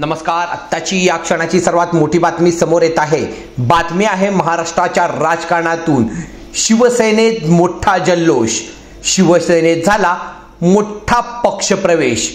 नमस्कार. आत्ताची या क्षणाची सर्वात मोठी बातमी समोर येत आहे. बातमी आहे महाराष्ट्राच्या राजकारणातून. शिवसेनेत मोठा जल्लोष. शिवसेनेत झाला मोठा पक्षप्रवेश.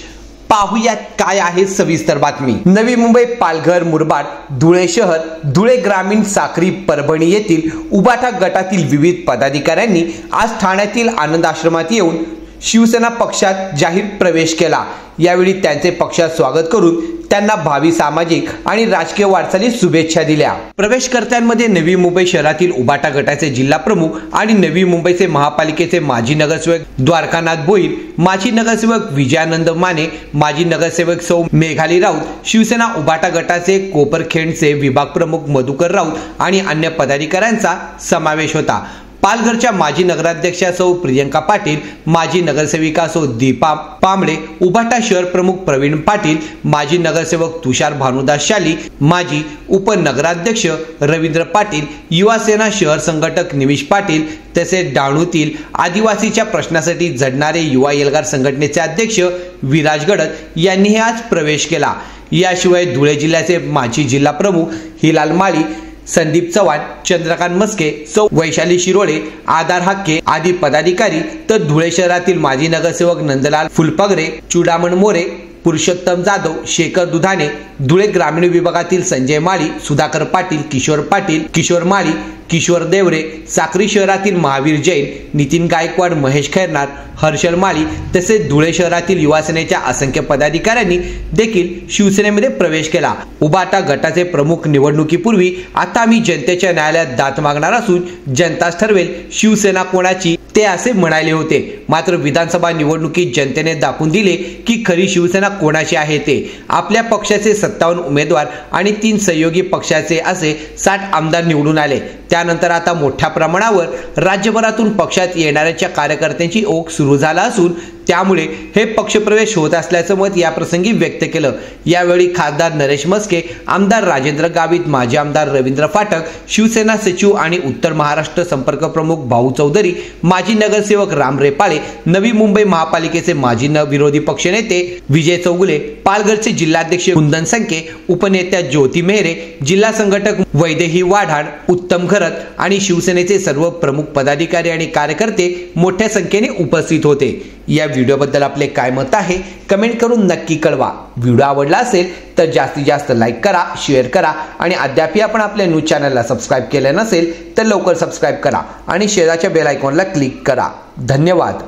पाहुयात काय आहे सविस्तर बातमी. नवी मुंबई, पालघर, मुरबाड, धुळे शहर, धुळे ग्रामीण, साक्री, परभणी येथील उबाटा गटातील विविध पदाधिकाऱ्यांनी आज ठाण्यातील आनंद आश्रमात येऊन शिवसेना पक्षात जाहीर प्रवेश केला. यावेळी त्यांचे पक्षात स्वागत करून त्यांना भावी सामाजिक आणि राजकीय वाटचालीस शुभेच्छा दिल्या. प्रवेशकर्त्यांमध्ये नवी मुंबई शहरातील उबाटा गटाचे जिल्हा प्रमुख आणि नवी मुंबईचे महापालिकेचे माजी नगरसेवक द्वारकानाथ भोईर, माजी नगरसेवक विजयानंद माने, माजी नगरसेवक सौ मेघाली राऊत, शिवसेना उबाटा गटाचे कोपरखेडचे विभाग प्रमुख मधुकर राऊत आणि अन्य पदाधिकाऱ्यांचा समावेश होता. पालघरच्या माजी नगराध्यक्षा सौ प्रियंका पाटील, माजी नगरसेविका सौ दीपा पांबळे, उबाटा शहर प्रमुख प्रवीण पाटील, माजी नगरसेवक तुषार भानुदास शाली, माजी उपनगराध्यक्ष रवींद्र पाटील, युवा सेना शहर संघटक निमिष पाटील तसेच डहाणूतील आदिवासीच्या प्रश्नासाठी झडणारे युवा एल्गार संघटनेचे अध्यक्ष विराज गडद यांनीही आज प्रवेश केला. याशिवाय धुळे जिल्ह्याचे माजी जिल्हा प्रमुख हिलाल माळी, संदीप चव्हाण, चंद्रकांत मस्के, सौ वैशाली शिरोळे, आधार हक्के आदी पदाधिकारी तर धुळे शहरातील माजी नगरसेवक नंदलाल फुलपगरे, चुडामण मोरे, पुरुषोत्तम जाधव, शेखर दुधाने, धुळे ग्रामीण विभागातील संजय माळी, सुधाकर पाटील, किशोर माळी, किशोर देवरे, साक्री शहरातील महावीर जैन, नितीन गायकवाड, महेश खैरनार, हर्षल माळी तसेच धुळे शहरातील युवा सेनेच्या असंख्य पदाधिकाऱ्यांनी देखील शिवसेनेमध्ये प्रवेश केला. उबाटा गटाचे प्रमुख निवडणुकीपूर्वी आता आम्ही जनतेच्या न्यायालयात दाद मागणार असून जनताच ठरवेल शिवसेना कोणाची ते असे म्हणाले होते. मात्र विधानसभा निवडणुकीत जनतेने दाखवून दिले की खरी शिवसेना कोणाची आहे ते. आपल्या पक्षाचे 57 उमेदवार आणि 3 सहयोगी पक्षाचे असे 60 आमदार निवडून आले. त्यानंतर आता मोठ्या प्रमाणावर राज्यभरातून पक्षात येणाऱ्या कार्यकर्त्यांची ओघ सुरू झाला असून त्यामुळे हे पक्षप्रवेश होत असल्याचं मत या प्रसंगी व्यक्त केलं. यावेळी खासदार नरेश मस्के, आमदार राजेंद्र गावित, माजी आमदार रवींद्र फाटक, शिवसेना सचिव आणि उत्तर महाराष्ट्र संपर्क प्रमुख भाऊ चौधरी, माजी नगरसेवक राम रेपाळे, नवी मुंबई महापालिकेचे माजी विरोधी पक्षनेते विजय चौगुले, पालघरचे जिल्हाध्यक्ष कुंदन संके, उपनेत्या ज्योती मेहरे, जिल्हा संघटक वैदेही वाढाड, उत्तम घरत आणि शिवसेनेचे सर्व प्रमुख पदाधिकारी आणि कार्यकर्ते मोठ्या संख्येने उपस्थित होते. या व्हिडिओबद्दल आपले काय मत आहे कमेंट करून नक्की कळवा. व्हिडिओ आवडला असेल तर जास्तीत जास्त लाईक करा, शेअर करा आणि अद्याप आपण आपल्या न्यूज चॅनलला सबस्क्राईब केले नसेल तर लवकर सबस्क्राईब करा आणि शेजारच्या बेल आयकॉनला क्लिक करा. धन्यवाद.